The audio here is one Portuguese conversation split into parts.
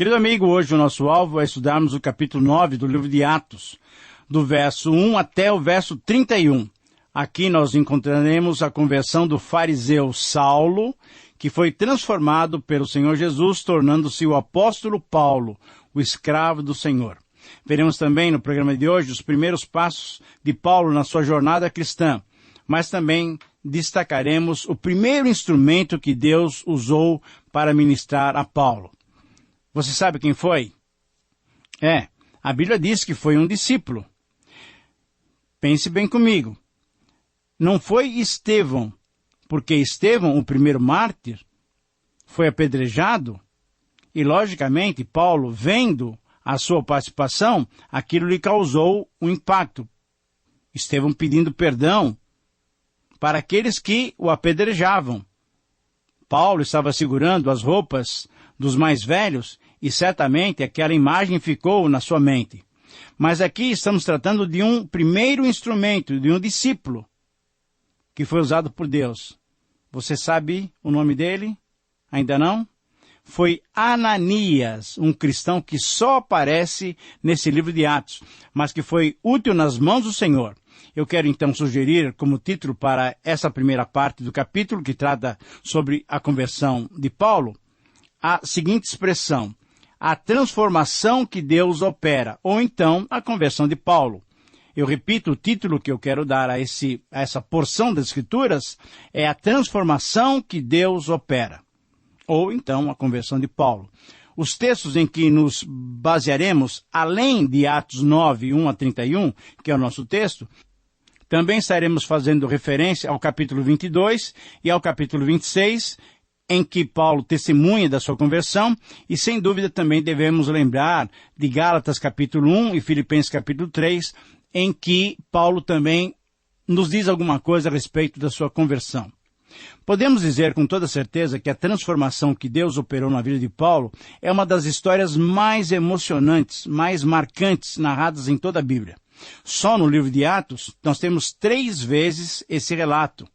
Querido amigo, hoje o nosso alvo é estudarmos o capítulo 9 do livro de Atos, do verso 1 até o verso 31. Aqui nós encontraremos a conversão do fariseu Saulo, que foi transformado pelo Senhor Jesus, tornando-se o apóstolo Paulo, o escravo do Senhor. Veremos também no programa de hoje os primeiros passos de Paulo na sua jornada cristã, mas também destacaremos o primeiro instrumento que Deus usou para ministrar a Paulo. Você sabe quem foi? A Bíblia diz que foi um discípulo. Pense bem comigo. Não foi Estevão, porque Estevão, o primeiro mártir, foi apedrejado e, logicamente, Paulo, vendo a sua participação, aquilo lhe causou um impacto. Estevão pedindo perdão para aqueles que o apedrejavam. Paulo estava segurando as roupas dos mais velhos e certamente aquela imagem ficou na sua mente. Mas aqui estamos tratando de um primeiro instrumento, de um discípulo que foi usado por Deus. Você sabe o nome dele? Ainda não? Foi Ananias, um cristão que só aparece nesse livro de Atos, mas que foi útil nas mãos do Senhor. Eu quero então sugerir como título para essa primeira parte do capítulo, que trata sobre a conversão de Paulo, a seguinte expressão: a transformação que Deus opera, ou então a conversão de Paulo. Eu repito, o título que eu quero dar a essa porção das Escrituras é a transformação que Deus opera, ou então a conversão de Paulo. Os textos em que nos basearemos, além de Atos 9, 1 a 31, que é o nosso texto, também estaremos fazendo referência ao capítulo 22 e ao capítulo 26, em que Paulo testemunha da sua conversão, e sem dúvida também devemos lembrar de Gálatas capítulo 1 e Filipenses capítulo 3, em que Paulo também nos diz alguma coisa a respeito da sua conversão. Podemos dizer com toda certeza que a transformação que Deus operou na vida de Paulo é uma das histórias mais emocionantes, mais marcantes narradas em toda a Bíblia. Só no livro de Atos nós temos 3 vezes esse relato.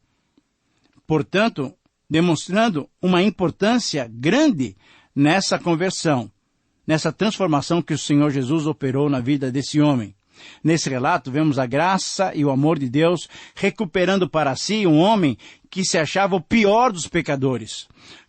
Portanto, demonstrando uma importância grande nessa conversão, nessa transformação que o Senhor Jesus operou na vida desse homem. Nesse relato, vemos a graça e o amor de Deus recuperando para si um homem que se achava o pior dos pecadores.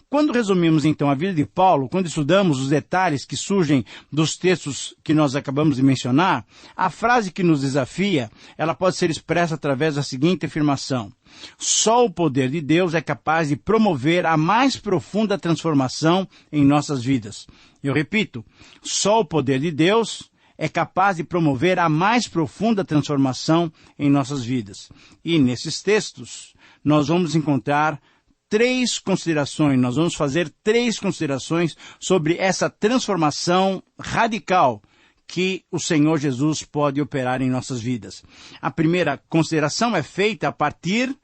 Quando resumimos, então, a vida de Paulo, quando estudamos os detalhes que surgem dos textos que nós acabamos de mencionar, a frase que nos desafia, ela pode ser expressa através da seguinte afirmação: só o poder de Deus é capaz de promover a mais profunda transformação em nossas vidas. Eu repito, só o poder de Deus é capaz de promover a mais profunda transformação em nossas vidas. E nesses textos, nós vamos encontrar 3 considerações, nós vamos fazer 3 considerações sobre essa transformação radical que o Senhor Jesus pode operar em nossas vidas. A primeira consideração é feita a partir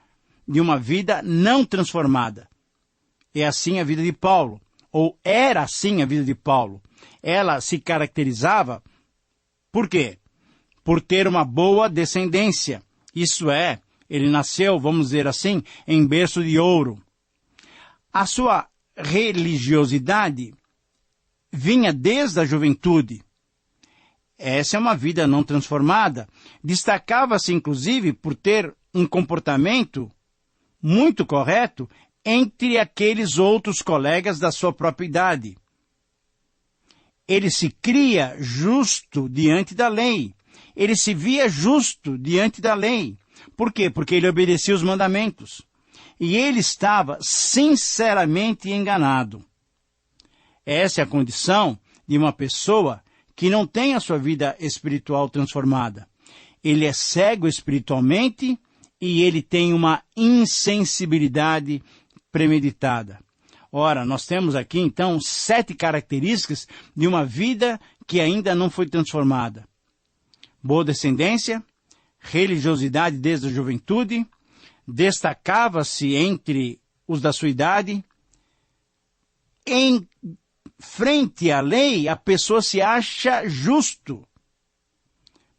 de uma vida não transformada. É assim a vida de Paulo, ou era assim a vida de Paulo. Ela se caracterizava, por quê? Por ter uma boa descendência. Isso é, ele nasceu, vamos dizer assim, em berço de ouro. A sua religiosidade vinha desde a juventude. Essa é uma vida não transformada. Destacava-se, inclusive, por ter um comportamento muito correto entre aqueles outros colegas da sua própria idade. Ele se cria justo diante da lei. Ele se via justo diante da lei. Por quê? Porque ele obedecia os mandamentos. E ele estava sinceramente enganado. Essa é a condição de uma pessoa que não tem a sua vida espiritual transformada. Ele é cego espiritualmente e ele tem uma insensibilidade premeditada. Ora, nós temos aqui, então, 7 características de uma vida que ainda não foi transformada. Boa descendência, religiosidade desde a juventude, destacava-se entre os da sua idade. Em frente à lei, a pessoa se acha justo.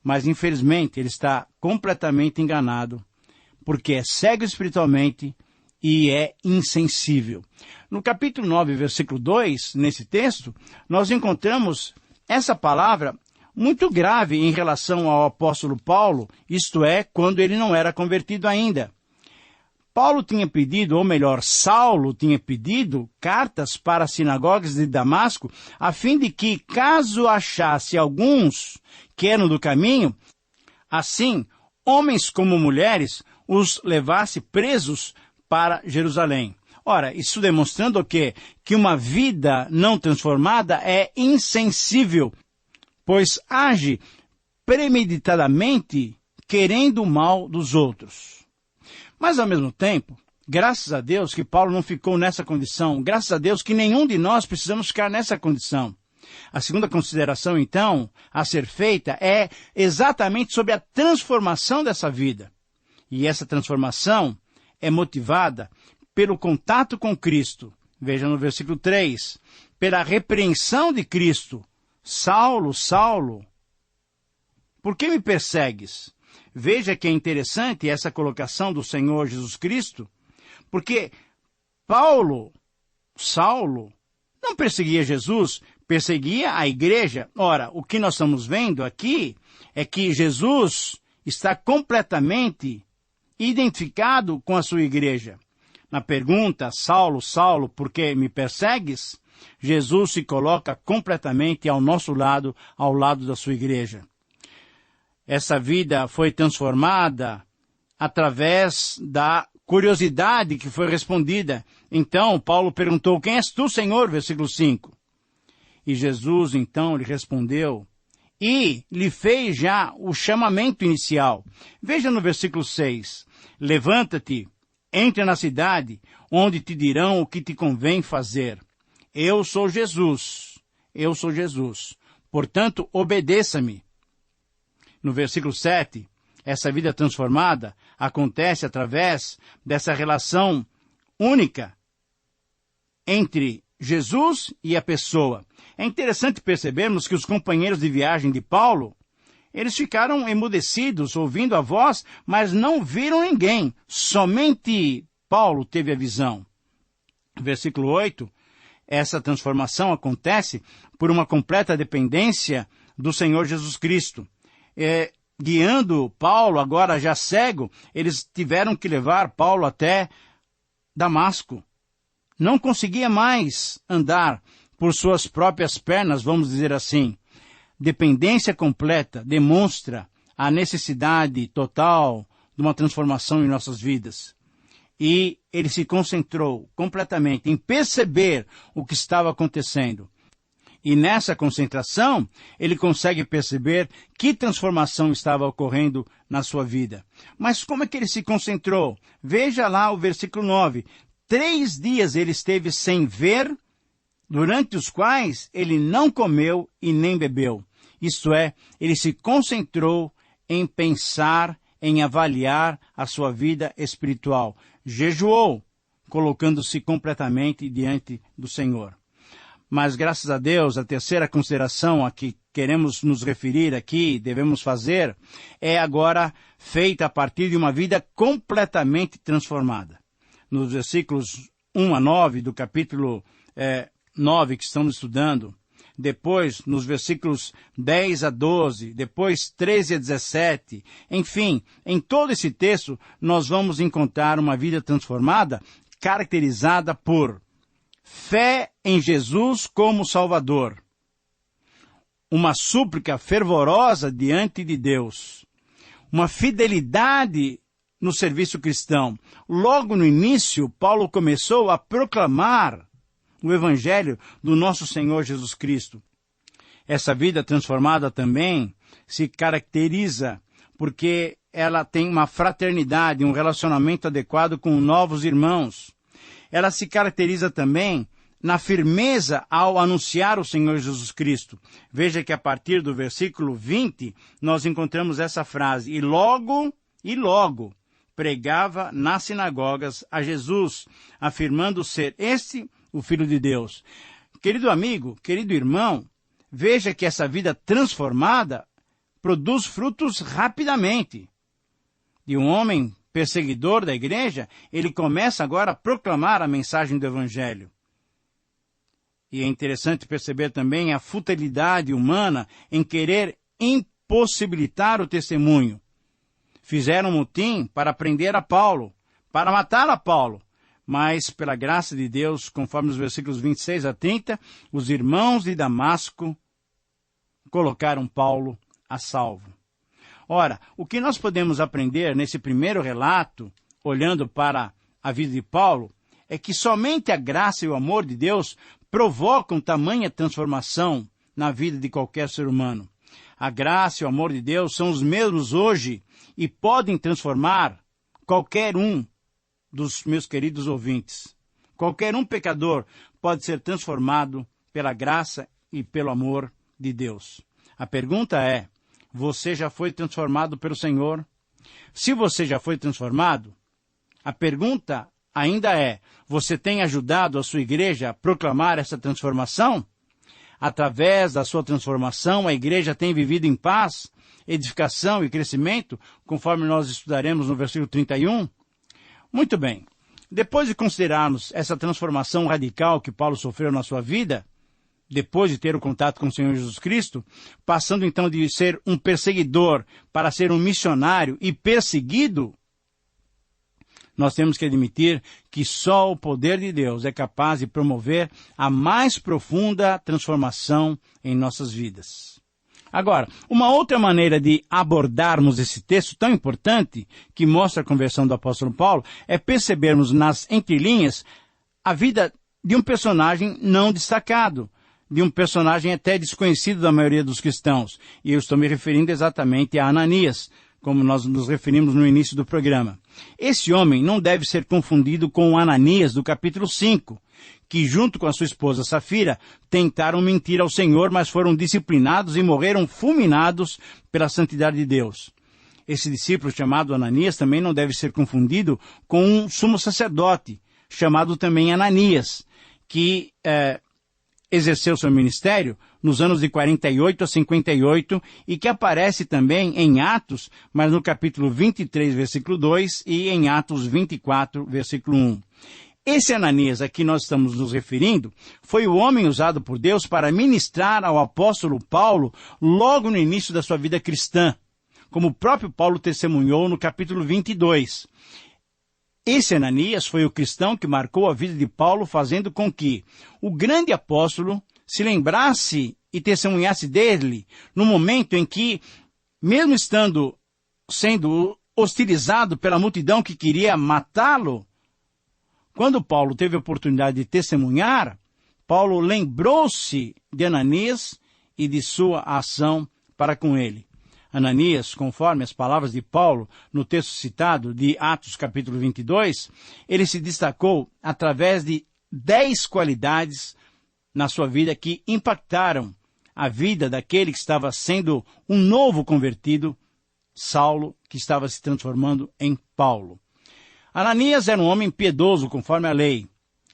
Mas, infelizmente, ele está completamente enganado, porque é cego espiritualmente e é insensível. No capítulo 9, versículo 2, nesse texto, nós encontramos essa palavra muito grave em relação ao apóstolo Paulo, isto é, quando ele não era convertido ainda. Paulo tinha pedido, ou melhor, Saulo tinha pedido cartas para as sinagogas de Damasco, a fim de que, caso achasse alguns que eram do caminho, assim, homens como mulheres, os levasse presos para Jerusalém. Ora, isso demonstrando o quê? Que uma vida não transformada é insensível, pois age premeditadamente querendo o mal dos outros. Mas, ao mesmo tempo, graças a Deus que Paulo não ficou nessa condição, graças a Deus que nenhum de nós precisamos ficar nessa condição. A segunda consideração, então, a ser feita é exatamente sobre a transformação dessa vida. E essa transformação é motivada pelo contato com Cristo. Veja no versículo 3, pela repreensão de Cristo. Saulo, Saulo, por que me persegues? Veja que é interessante essa colocação do Senhor Jesus Cristo, porque Saulo, não perseguia Jesus, perseguia a igreja. Ora, o que nós estamos vendo aqui é que Jesus está completamente identificado com a sua igreja. Na pergunta, Saulo, Saulo, por que me persegues? Jesus se coloca completamente ao nosso lado, ao lado da sua igreja. Essa vida foi transformada através da curiosidade que foi respondida. Então, Paulo perguntou, quem és tu, Senhor? Versículo 5. E Jesus, então, lhe respondeu e lhe fez já o chamamento inicial. Veja no versículo 6. Levanta-te, entra na cidade, onde te dirão o que te convém fazer. Eu sou Jesus. Portanto, obedeça-me. No versículo 7, essa vida transformada acontece através dessa relação única entre Jesus e a pessoa. É interessante percebermos que os companheiros de viagem de Paulo, eles ficaram emudecidos, ouvindo a voz, mas não viram ninguém. Somente Paulo teve a visão. Versículo 8, essa transformação acontece por uma completa dependência do Senhor Jesus Cristo. Guiando Paulo, agora já cego, eles tiveram que levar Paulo até Damasco. Não conseguia mais andar por suas próprias pernas, vamos dizer assim. Dependência completa demonstra a necessidade total de uma transformação em nossas vidas. E ele se concentrou completamente em perceber o que estava acontecendo. E nessa concentração, ele consegue perceber que transformação estava ocorrendo na sua vida. Mas como é que ele se concentrou? Veja lá o versículo 9. 3 dias ele esteve sem ver, durante os quais ele não comeu e nem bebeu. Isto é, ele se concentrou em pensar, em avaliar a sua vida espiritual. Jejuou, colocando-se completamente diante do Senhor. Mas, graças a Deus, a terceira consideração a que queremos nos referir aqui, devemos fazer, é agora feita a partir de uma vida completamente transformada. Nos versículos 1 a 9 do capítulo 9 que estamos estudando, depois nos versículos 10 a 12, depois 13 a 17, enfim, em todo esse texto nós vamos encontrar uma vida transformada, caracterizada por fé em Jesus como Salvador, uma súplica fervorosa diante de Deus, uma fidelidade no serviço cristão. Logo no início, Paulo começou a proclamar o Evangelho do nosso Senhor Jesus Cristo. Essa vida transformada também se caracteriza porque ela tem uma fraternidade, um relacionamento adequado com novos irmãos. Ela se caracteriza também na firmeza ao anunciar o Senhor Jesus Cristo. Veja que a partir do versículo 20, nós encontramos essa frase, e logo, pregava nas sinagogas a Jesus, afirmando ser este o Filho de Deus. Querido amigo, querido irmão, veja que essa vida transformada produz frutos rapidamente. De um homem perseguidor da igreja, ele começa agora a proclamar a mensagem do Evangelho. E é interessante perceber também a futilidade humana em querer impossibilitar o testemunho. Fizeram um motim para prender a Paulo, para matar a Paulo. Mas, pela graça de Deus, conforme os versículos 26 a 30, os irmãos de Damasco colocaram Paulo a salvo. Ora, o que nós podemos aprender nesse primeiro relato, olhando para a vida de Paulo, é que somente a graça e o amor de Deus provocam tamanha transformação na vida de qualquer ser humano. A graça e o amor de Deus são os mesmos hoje e podem transformar qualquer um dos meus queridos ouvintes. Qualquer um pecador pode ser transformado pela graça e pelo amor de Deus. A pergunta é, você já foi transformado pelo Senhor? Se você já foi transformado, a pergunta ainda é, você tem ajudado a sua igreja a proclamar essa transformação? Através da sua transformação, a igreja tem vivido em paz, edificação e crescimento, conforme nós estudaremos no versículo 31? Muito bem. Depois de considerarmos essa transformação radical que Paulo sofreu na sua vida, depois de ter o contato com o Senhor Jesus Cristo, passando então de ser um perseguidor para ser um missionário e perseguido, nós temos que admitir que só o poder de Deus é capaz de promover a mais profunda transformação em nossas vidas. Agora, uma outra maneira de abordarmos esse texto tão importante, que mostra a conversão do apóstolo Paulo, é percebermos nas entrelinhas a vida de um personagem não destacado, de um personagem até desconhecido da maioria dos cristãos. E eu estou me referindo exatamente a Ananias, como nós nos referimos no início do programa. Esse homem não deve ser confundido com o Ananias do capítulo 5, que junto com a sua esposa Safira tentaram mentir ao Senhor, mas foram disciplinados e morreram fulminados pela santidade de Deus. Esse discípulo chamado Ananias também não deve ser confundido com um sumo sacerdote, chamado também Ananias, que exerceu seu ministério nos anos de 48 a 58 e que aparece também em Atos, mas no capítulo 23, versículo 2 e em Atos 24, versículo 1. Esse Ananias a que nós estamos nos referindo foi o homem usado por Deus para ministrar ao apóstolo Paulo logo no início da sua vida cristã, como o próprio Paulo testemunhou no capítulo 22. Esse Ananias foi o cristão que marcou a vida de Paulo, fazendo com que o grande apóstolo se lembrasse e testemunhasse dele no momento em que, mesmo sendo hostilizado pela multidão que queria matá-lo, quando Paulo teve a oportunidade de testemunhar, Paulo lembrou-se de Ananias e de sua ação para com ele. Ananias, conforme as palavras de Paulo no texto citado de Atos capítulo 22, ele se destacou através de 10 qualidades na sua vida que impactaram a vida daquele que estava sendo um novo convertido, Saulo, que estava se transformando em Paulo. Ananias era um homem piedoso conforme a lei.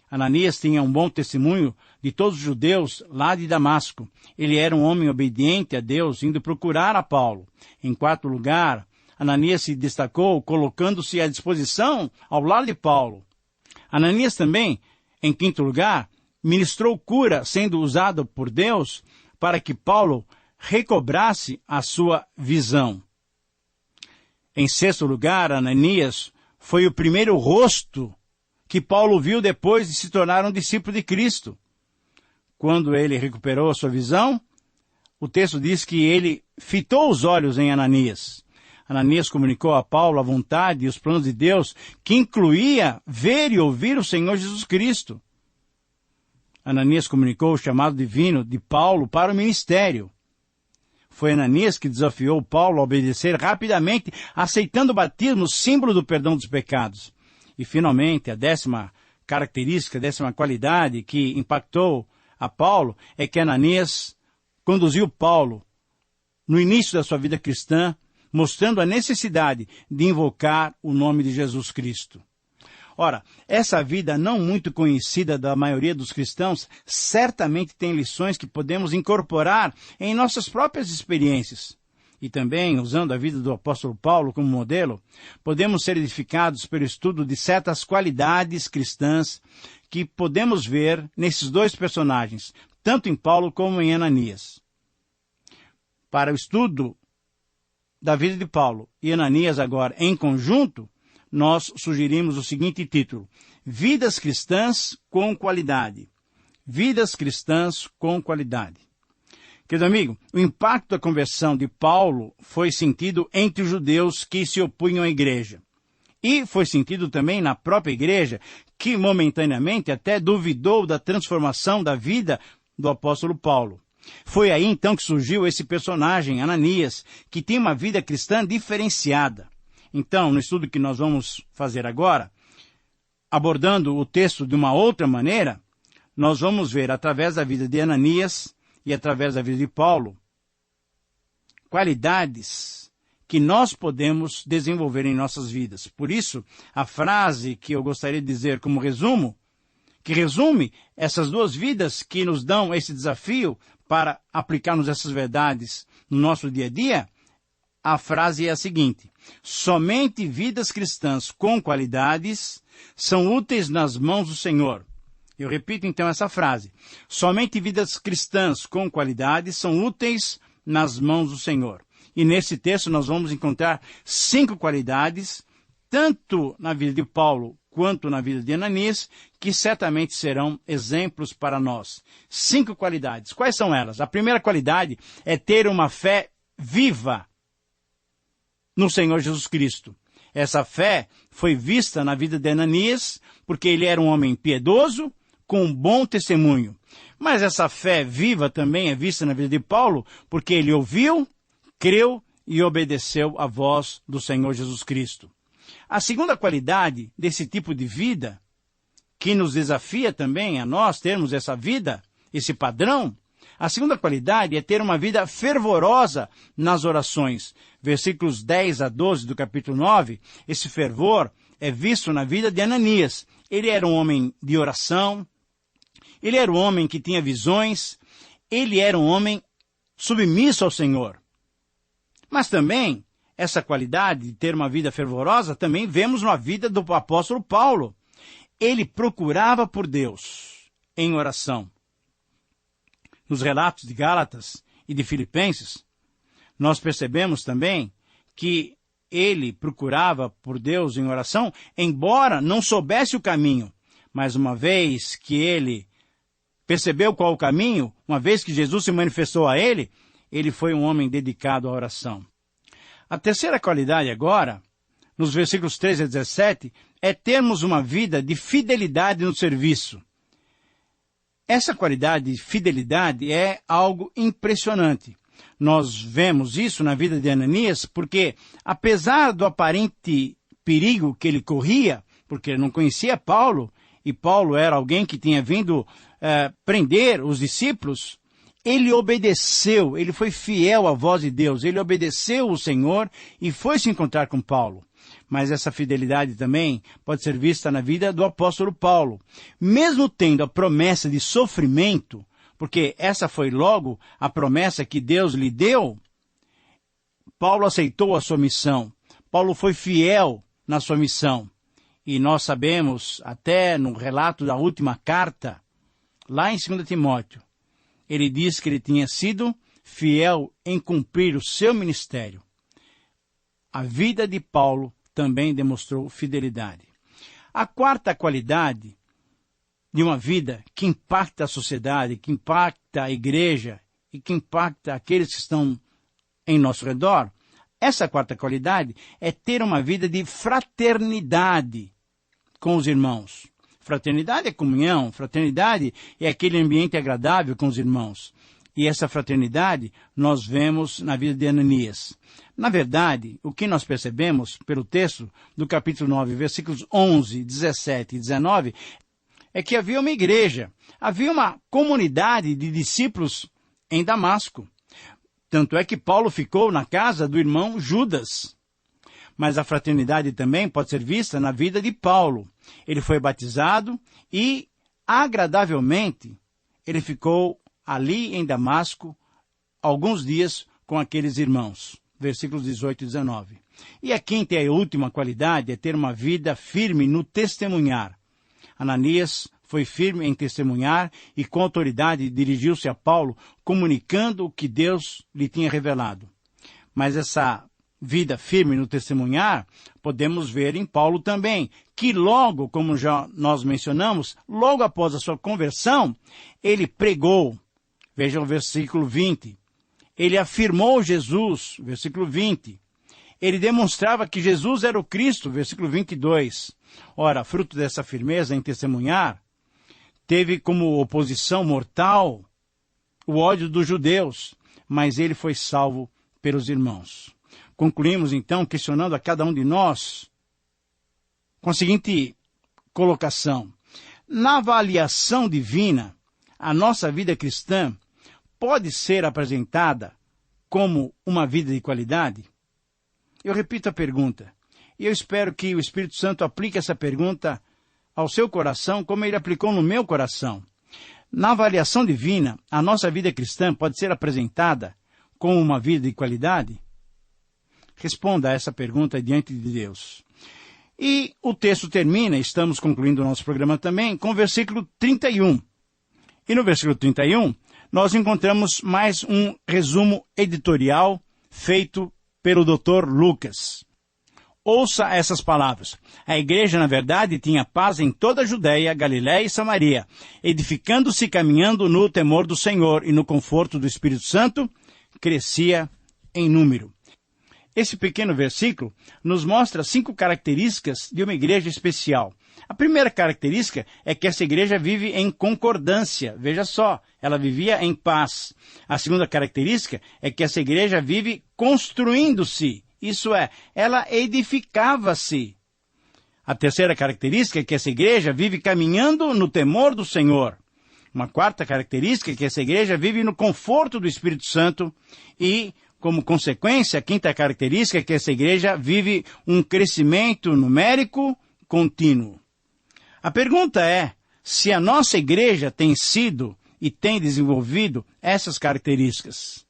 Ananias tinha um bom testemunho de todos os judeus lá de Damasco. Ele era um homem obediente a Deus, indo procurar a Paulo. Em quarto lugar, Ananias se destacou colocando-se à disposição ao lado de Paulo. Ananias também, em quinto lugar, ministrou cura, sendo usado por Deus para que Paulo recobrasse a sua visão. Em sexto lugar, Ananias foi o primeiro rosto que Paulo viu depois de se tornar um discípulo de Cristo. Quando ele recuperou a sua visão, o texto diz que ele fitou os olhos em Ananias. Ananias comunicou a Paulo a vontade e os planos de Deus, que incluía ver e ouvir o Senhor Jesus Cristo. Ananias comunicou o chamado divino de Paulo para o ministério. Foi Ananias que desafiou Paulo a obedecer rapidamente, aceitando o batismo, símbolo do perdão dos pecados. E, finalmente, a 10ª característica, a 10ª qualidade que impactou a Paulo é que Ananias conduziu Paulo no início da sua vida cristã, mostrando a necessidade de invocar o nome de Jesus Cristo. Ora, essa vida não muito conhecida da maioria dos cristãos certamente tem lições que podemos incorporar em nossas próprias experiências. e também usando a vida do apóstolo Paulo como modelo, podemos ser edificados pelo estudo de certas qualidades cristãs que podemos ver nesses dois personagens, tanto em Paulo como em Ananias. Para o estudo da vida de Paulo e Ananias agora em conjunto, nós sugerimos o seguinte título: Vidas cristãs com qualidade. Vidas cristãs com qualidade. Querido amigo, o impacto da conversão de Paulo foi sentido entre os judeus que se opunham à igreja. E foi sentido também na própria igreja, que momentaneamente até duvidou da transformação da vida do apóstolo Paulo. Foi aí então que surgiu esse personagem, Ananias, que tem uma vida cristã diferenciada. Então, no estudo que nós vamos fazer agora, abordando o texto de uma outra maneira, nós vamos ver através da vida de Ananias e através da vida de Paulo, qualidades que nós podemos desenvolver em nossas vidas. Por isso, a frase que eu gostaria de dizer como resumo, que resume essas duas vidas que nos dão esse desafio para aplicarmos essas verdades no nosso dia a dia, a frase é a seguinte: somente vidas cristãs com qualidades são úteis nas mãos do Senhor. Eu repito então essa frase: somente vidas cristãs com qualidade são úteis nas mãos do Senhor. E nesse texto nós vamos encontrar 5 qualidades, tanto na vida de Paulo quanto na vida de Ananias, que certamente serão exemplos para nós. 5 qualidades. Quais são elas? A primeira qualidade é ter uma fé viva no Senhor Jesus Cristo. Essa fé foi vista na vida de Ananias, porque ele era um homem piedoso, com um bom testemunho. Mas essa fé viva também é vista na vida de Paulo, porque ele ouviu, creu e obedeceu à voz do Senhor Jesus Cristo. A segunda qualidade desse tipo de vida, que nos desafia também a nós termos essa vida, esse padrão, a segunda qualidade é ter uma vida fervorosa nas orações. Versículos 10 a 12 do capítulo 9, esse fervor é visto na vida de Ananias. Ele era um homem de oração, ele era um homem que tinha visões, ele era um homem submisso ao Senhor. Mas também, essa qualidade de ter uma vida fervorosa, também vemos na vida do apóstolo Paulo. Ele procurava por Deus em oração. Nos relatos de Gálatas e de Filipenses, nós percebemos também que ele procurava por Deus em oração, embora não soubesse o caminho. Mas uma vez que ele percebeu qual o caminho, uma vez que Jesus se manifestou a ele, ele foi um homem dedicado à oração. A terceira qualidade agora, nos versículos 13 a 17, é termos uma vida de fidelidade no serviço. Essa qualidade de fidelidade é algo impressionante. Nós vemos isso na vida de Ananias, porque apesar do aparente perigo que ele corria, porque ele não conhecia Paulo, e Paulo era alguém que tinha vindo prender os discípulos, ele obedeceu, ele foi fiel à voz de Deus, ele obedeceu o Senhor e foi se encontrar com Paulo. Mas essa fidelidade também pode ser vista na vida do apóstolo Paulo. Mesmo tendo a promessa de sofrimento, porque essa foi logo a promessa que Deus lhe deu, Paulo aceitou a sua missão. Paulo foi fiel na sua missão. E nós sabemos, até no relato da última carta, lá em 2 Timóteo, ele diz que ele tinha sido fiel em cumprir o seu ministério. A vida de Paulo também demonstrou fidelidade. A quarta qualidade de uma vida que impacta a sociedade, que impacta a igreja e que impacta aqueles que estão em nosso redor, essa quarta qualidade é ter uma vida de fraternidade com os irmãos. Fraternidade é comunhão, fraternidade é aquele ambiente agradável com os irmãos. E essa fraternidade nós vemos na vida de Ananias. Na verdade, o que nós percebemos pelo texto do capítulo 9, versículos 11, 17 e 19, é que havia uma igreja, havia uma comunidade de discípulos em Damasco. Tanto é que Paulo ficou na casa do irmão Judas. Mas a fraternidade também pode ser vista na vida de Paulo. Ele foi batizado e, agradavelmente, ele ficou ali em Damasco alguns dias com aqueles irmãos. versículos 18 e 19. E a quinta e a última qualidade é ter uma vida firme no testemunhar. Ananias foi firme em testemunhar e com autoridade dirigiu-se a Paulo, comunicando o que Deus lhe tinha revelado. Mas essa vida firme no testemunhar, podemos ver em Paulo também, que logo, como já nós mencionamos, logo após a sua conversão, ele pregou. Veja o versículo 20. Ele afirmou Jesus, versículo 20. Ele demonstrava que Jesus era o Cristo, versículo 22. Ora, fruto dessa firmeza em testemunhar, teve como oposição mortal o ódio dos judeus, mas ele foi salvo pelos irmãos. Concluímos, então, questionando a cada um de nós com a seguinte colocação. Na avaliação divina, a nossa vida cristã pode ser apresentada como uma vida de qualidade? Eu repito a pergunta, e eu espero que o Espírito Santo aplique essa pergunta ao seu coração como ele aplicou no meu coração. Na avaliação divina, a nossa vida cristã pode ser apresentada como uma vida de qualidade? Responda a essa pergunta diante de Deus. E o texto termina, estamos concluindo o nosso programa também, com o versículo 31. E no versículo 31, nós encontramos mais um resumo editorial feito pelo Dr. Lucas. Ouça essas palavras. A igreja, na verdade, tinha paz em toda a Judéia, Galiléia e Samaria, edificando-se e caminhando no temor do Senhor e no conforto do Espírito Santo, crescia em número. Esse pequeno versículo nos mostra 5 características de uma igreja especial. A primeira característica é que essa igreja vive em concordância. Veja só, ela vivia em paz. A segunda característica é que essa igreja vive construindo-se. Isso é, ela edificava-se. A terceira característica é que essa igreja vive caminhando no temor do Senhor. Uma quarta característica é que essa igreja vive no conforto do Espírito Santo e, como consequência, a quinta característica é que essa igreja vive um crescimento numérico contínuo. A pergunta é se a nossa igreja tem sido e tem desenvolvido essas características.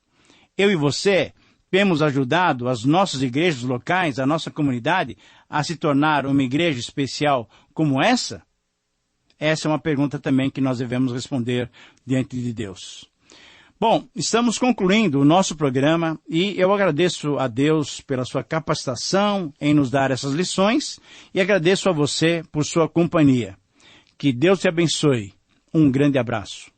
Eu e você temos ajudado as nossas igrejas locais, a nossa comunidade, a se tornar uma igreja especial como essa? Essa é uma pergunta também que nós devemos responder diante de Deus. Bom, estamos concluindo o nosso programa e eu agradeço a Deus pela sua capacitação em nos dar essas lições e agradeço a você por sua companhia. Que Deus te abençoe. Um grande abraço.